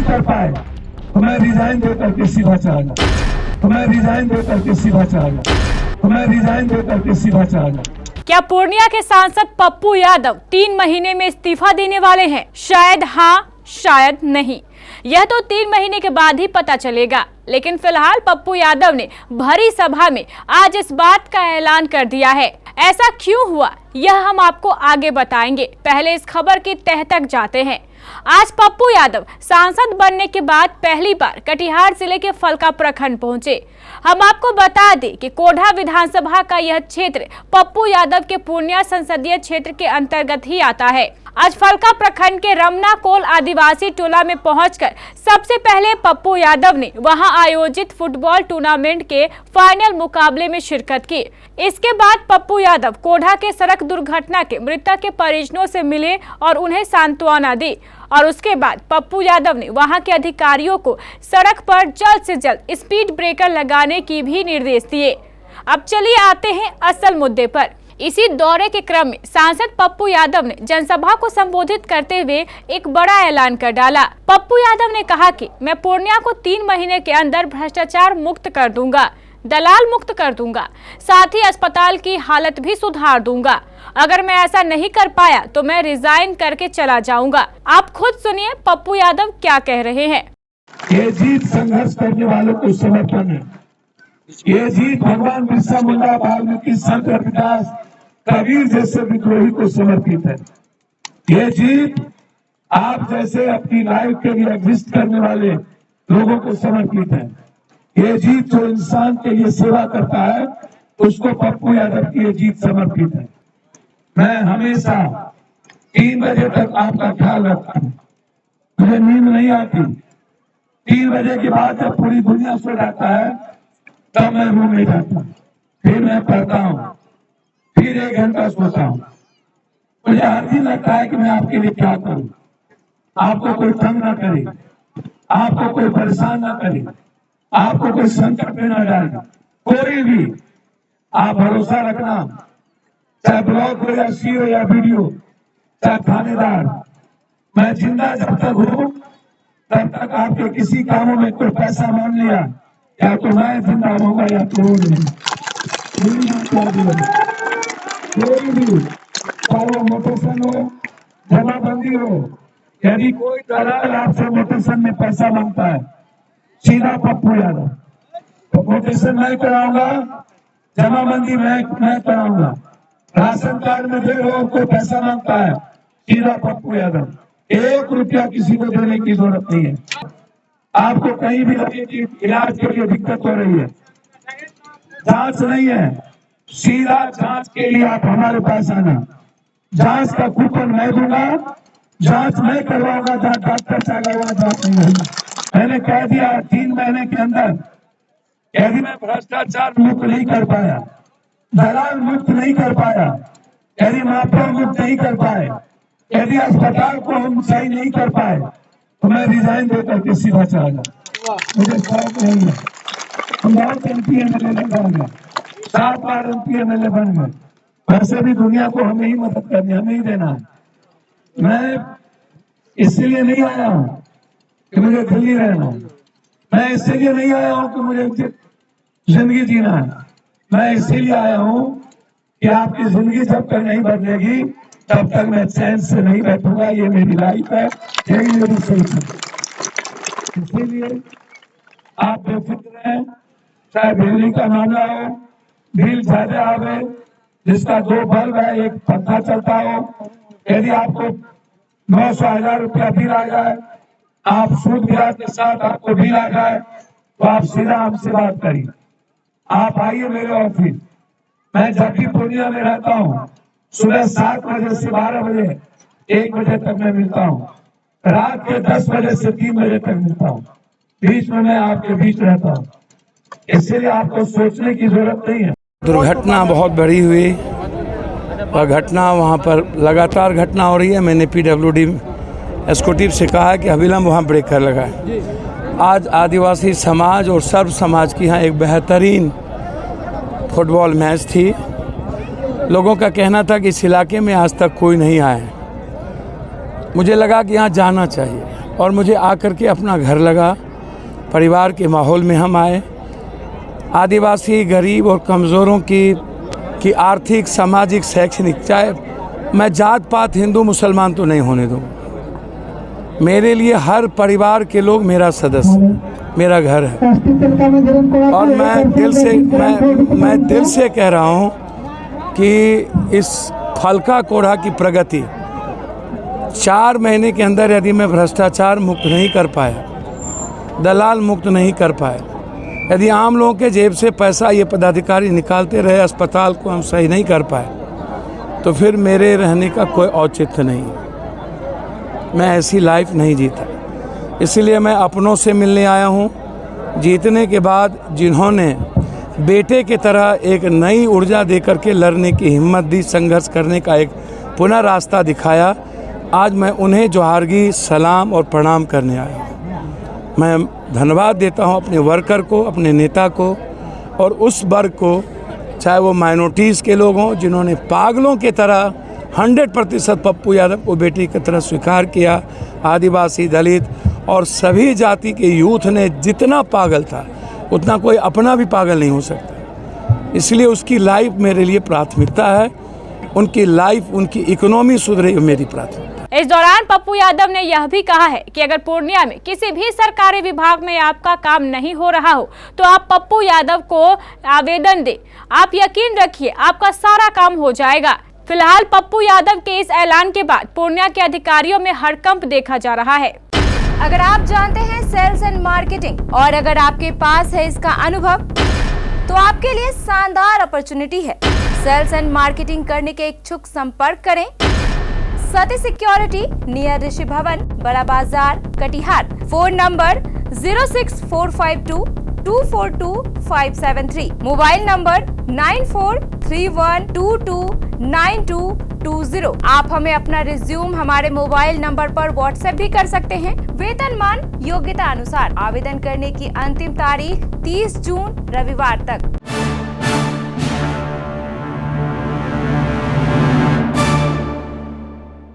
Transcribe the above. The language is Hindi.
कर पाए तो मैं रिजाइन दे करके सीधा चला गया, तो मैं रिजाइन दे करके सीधा चला गया, तो मैं रिजाइन दे करके सीधा चला गया। क्या पूर्णिया के सांसद पप्पू यादव 3 महीने में इस्तीफा देने वाले हैं? शायद हाँ, शायद नहीं। यह तो 3 महीने के बाद ही पता चलेगा। लेकिन फिलहाल पप्पू यादव ने भरी सभा में आज इस बात का ऐलान कर दिया है। ऐसा क्यों हुआ, यह हम आपको आगे बताएंगे। पहले इस खबर की तह तक जाते हैं। आज पप्पू यादव सांसद बनने के बाद पहली बार कटिहार जिले के फलका प्रखंड पहुंचे। हम आपको बता दें कि कोढ़ा विधानसभा का यह क्षेत्र पप्पू यादव के पूर्णिया संसदीय क्षेत्र के अंतर्गत ही आता है। आज फलका प्रखंड के रमना कोल आदिवासी टोला में पहुंचकर सबसे पहले पप्पू यादव ने वहां आयोजित फुटबॉल टूर्नामेंट के फाइनल मुकाबले में शिरकत की। इसके बाद पप्पू यादव कोढ़ा के सड़क दुर्घटना के मृतक के परिजनों से मिले और उन्हें सांत्वना दी। और उसके बाद पप्पू यादव ने वहां के अधिकारियों को सड़क पर जल्द से जल्द स्पीड ब्रेकर लगाने की भी निर्देश दिए। अब चलिए आते हैं असल मुद्दे पर। इसी दौरे के क्रम में सांसद पप्पू यादव ने जनसभा को संबोधित करते हुए एक बड़ा ऐलान कर डाला। पप्पू यादव ने कहा कि मैं पूर्णिया को 3 महीने के अंदर भ्रष्टाचार मुक्त कर दूंगा, दलाल मुक्त कर दूंगा, साथ ही अस्पताल की हालत भी सुधार दूंगा। अगर मैं ऐसा नहीं कर पाया तो मैं रिजाइन करके चला जाऊंगा। आप खुद सुनिए पप्पू यादव क्या कह रहे हैं। ये जीत संघर्ष करने वालों को समर्पण है। ये जीत भगवान बिरसा मुंडा, वाल्मीकि, संत रविदास, कबीर जैसे विद्रोही को समर्पित है। ये जीत आप जैसे अपनी लाइफ के लिए एग्जिस्ट करने वाले लोगों को समर्पित है। ये जीत जो इंसान के लिए सेवा करता है उसको पप्पू यादव की ये जीत समर्पित है। मैं हमेशा 3 बजे तक आपका ख्याल रखता हूँ। मुझे नींद नहीं आती। 3 बजे के बाद जब पूरी दुनिया सो जाता है तब मैं रूम में जाता हूँ, फिर मैं पढ़ता हूँ, फिर 1 घंटा सोता हूँ। मुझे हर दिन लगता है कि मैं आपके लिए क्या करूँ, आपको कोई तंग ना करे, आपको कोई परेशान ना करे, आपको कोई संकट में ना डाले। कोई भी आप भरोसा रखना, चाहे ब्लॉक हो या सी हो या वीडियो, चाहे थानेदार, मैं जिंदा जब तक हूँ तब तक आपके किसी कामों में कोई पैसा मांग लिया या तो मैं जिंदा रहूंगा या तो कोई भी, चाहे मोटेशन हो, जमाबंदी हो, यदि कोई दलाल आपसे मोटेशन में पैसा मांगता है, सीधा पप्पू यादव। तो मोटेशन मैं कराऊंगा, जमाबंदी मैं कराऊंगा। राशन कार्ड में देर हो कोई पैसा मांगता है, सीधा पप्पू यादव। 1 रुपया किसी को देने की जरूरत नहीं है। आपको कहीं भी लगे कि इलाज के लिए दिक्कत हो रही है, जांच नहीं है, सीधा जांच के लिए आप हमारे पास आना। जांच का कूपन मैं दूंगा, जांच मैं करवाऊंगा, जहाँ डॉक्टर चाहेगा जांच नहीं होगी। मैंने कह दिया 3 महीने के अंदर यदि मैं भ्रष्टाचार मुक्त नहीं कर पाया, दलाल मुक्त नहीं कर पाया, यदि माफिया मुक्त नहीं कर पाए, यदि अस्पताल को हम सही नहीं कर पाए तो मैं रिजाइन दे करके सीधा चला गया। मुझे शौक नहीं है। हम बहुत MP MLA बन गए, 7 बार MP MLA बन गए। वैसे भी दुनिया को हमें ही मदद करनी, हमें ही देना है। मैं इसलिए नहीं आया हूँ कि मुझे दिल्ली रहना, मैं इसलिए नहीं आया हूँ कि मुझे जिंदगी जीना है। मैं इसीलिए आया हूँ कि आपकी जिंदगी जब तक नहीं बदलेगी तब तक मैं चैन से नहीं बैठूंगा। ये मेरी लाइफ है, यही मेरी सोच है। इसीलिए आप बेफिक्र हैं, चाहे बिजली का मामला हो, बिल ज्यादा आवे, जिसका 2 बल्ब है, 1 पंखा चलता हो, यदि आपको 900,000 रुपया बिल आ जाए, आप सूद ब्याज के साथ आपको बिल आ जाए, तो आप सीधा हमसे बात करिए। आप आइए मेरे ऑफिस। मैं जब भी पूर्णिया में रहता हूँ, सुबह 7 बजे से 12 बजे 1 बजे तक मैं मिलता हूँ, रात के 10 बजे से 3 बजे तक मिलता हूँ। बीच में मैं आपके बीच रहता हूँ, इसलिए आपको सोचने की जरूरत नहीं है। दुर्घटना बहुत बड़ी हुई और घटना वहाँ पर लगातार घटना हो रही है। मैंने PWD एस्कोटिव से कहा है कि अविलंब वहाँ ब्रेकर लगाए। आज आदिवासी समाज और सर्व समाज की यहाँ एक बेहतरीन फुटबॉल मैच थी। लोगों का कहना था कि इस इलाके में आज तक कोई नहीं आया है। मुझे लगा कि यहाँ जाना चाहिए। और मुझे आकर के अपना घर लगा। परिवार के माहौल में हम आए। आदिवासी, गरीब और कमज़ोरों की आर्थिक, सामाजिक, शैक्षणिक, चाहे मैं जात पात हिंदू मुसलमान तो नहीं होने दूँगा। मेरे लिए हर परिवार के लोग मेरा सदस्य, मेरा घर है। और मैं दिल से कह रहा हूँ कि इस फलका कोढ़ा की प्रगति 4 महीने के अंदर यदि मैं भ्रष्टाचार मुक्त नहीं कर पाया, दलाल मुक्त नहीं कर पाए, यदि आम लोगों के जेब से पैसा ये पदाधिकारी निकालते रहे, अस्पताल को हम सही नहीं कर पाए, तो फिर मेरे रहने का कोई औचित्य नहीं है। मैं ऐसी लाइफ नहीं जीता। इसलिए मैं अपनों से मिलने आया हूँ। जीतने के बाद जिन्होंने बेटे की तरह एक नई ऊर्जा देकर के लड़ने की हिम्मत दी, संघर्ष करने का एक पुनः रास्ता दिखाया, आज मैं उन्हें जोहारगी, सलाम और प्रणाम करने आया हूँ। मैं धन्यवाद देता हूँ अपने वर्कर को, अपने नेता को और उस वर्ग को, चाहे वो माइनॉरिटीज़ के लोग हों जिन्होंने पागलों की तरह 100% पप्पू यादव को बेटी की तरह स्वीकार किया। आदिवासी, दलित और सभी जाति के यूथ ने जितना पागल था उतना कोई अपना भी पागल नहीं हो सकता। इसलिए उसकी लाइफ मेरे लिए प्राथमिकता है। उनकी लाइफ, उनकी इकोनॉमी सुधरे, मेरी प्राथमिकता। इस दौरान पप्पू यादव ने यह भी कहा है कि अगर पूर्णिया में किसी भी सरकारी विभाग में आपका काम नहीं हो रहा हो तो आप पप्पू यादव को आवेदन दें। आप यकीन रखिए आपका सारा काम हो जाएगा। फिलहाल पप्पू यादव के इस ऐलान के बाद पूर्णिया के अधिकारियों में हड़कंप देखा जा रहा है। अगर आप जानते हैं सेल्स एंड मार्केटिंग और अगर आपके पास है इसका अनुभव, तो आपके लिए शानदार अपॉर्चुनिटी है। सेल्स एंड मार्केटिंग करने के इच्छुक संपर्क करें सती सिक्योरिटी, नियर ऋषि भवन, बड़ा बाजार, Katihar. Phone number 06452242573, mobile number 9431229220। आप हमें अपना रिज्यूम हमारे मोबाइल नंबर पर व्हाट्सएप भी कर सकते हैं। वेतनमान योग्यता अनुसार। आवेदन करने की अंतिम तारीख 30 जून रविवार तक।